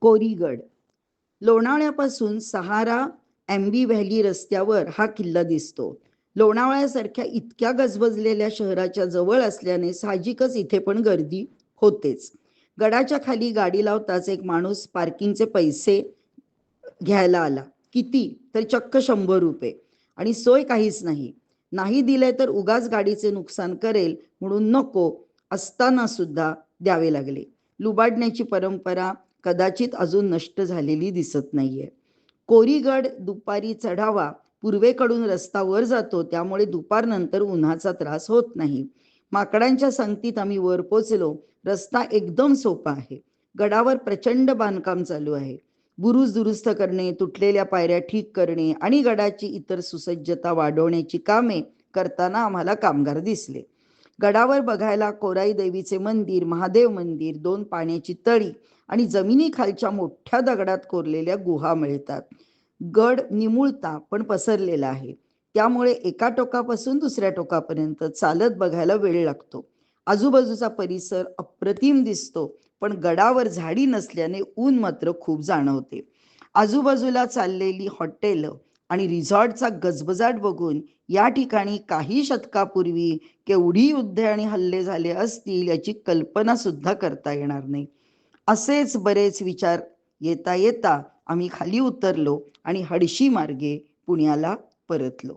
कोरीगड. लोणावळ्यापासून सहारा Aamby valley रस्त्यावर हा किल्ला दिसतो. लोणावळ्यासारख्या इतक्या गजबजलेल्या शहराच्या जवळ असल्याने साहजिकच इथे पण गर्दी होतेच. गडाच्या खाली गाडी लावताच एक माणूस पार्किंगचे पैसे घ्यायला आला. किती? तर चक्क 100 रुपये. आणि सोय काहीच नाही. नाही दिले तर उगाच गाडीचे नुकसान करेल म्हणून नको असताना सुद्धा द्यावे लागले. लुबाडण्याची परंपरा कदाचित अजून नष्ट झालेली दिसत नाहीये. कोरीगड दुपारी चढावा. पूर्वेकडून रस्ता वर जातो, त्यामुळे दुपारनंतर उन्हाचा त्रास होत नाही. माकडांच्या संगतीत आम्ही वर पोचलो. रस्ता एकदम सोपा आहे. गडावर प्रचंड बांधकाम चालू आहे. बुरुज दुरुस्त करणे, तुटलेल्या पायऱ्या ठीक करणे आणि गडाची इतर सुसज्जता वाढवण्याची कामे करताना आम्हाला कामगार दिसले. गडावर बघायला कोराई देवीचे मंदिर, महादेव मंदिर, 2 पाण्याची तळी आणि जमिनीखालच्या मोठ्या दगडात कोरलेल्या गुहा मिळतात. गड निमुळता पण पसरलेला आहे, त्यामुळे एका टोकापासून दुसऱ्या टोकापर्यंत चालत बघायला वेळ लागतो. आजूबाजूचा परिसर अप्रतिम दिसतो, पण गडावर झाडी नसल्याने ऊन मात्र खूप जाणवते. आजूबाजूला चाललेली हॉटेल आणि रिसॉर्टचा गजबजाट बघून या ठिकाणी काही शतकापूर्वी केवढी युद्धे आणि हल्ले झाले असतील याची कल्पना सुद्धा करता येणार नाही. असेच बरेच विचार येता येता आम्ही खाली उतरलो आणि हडशी मार्गे पुण्याला परतलो.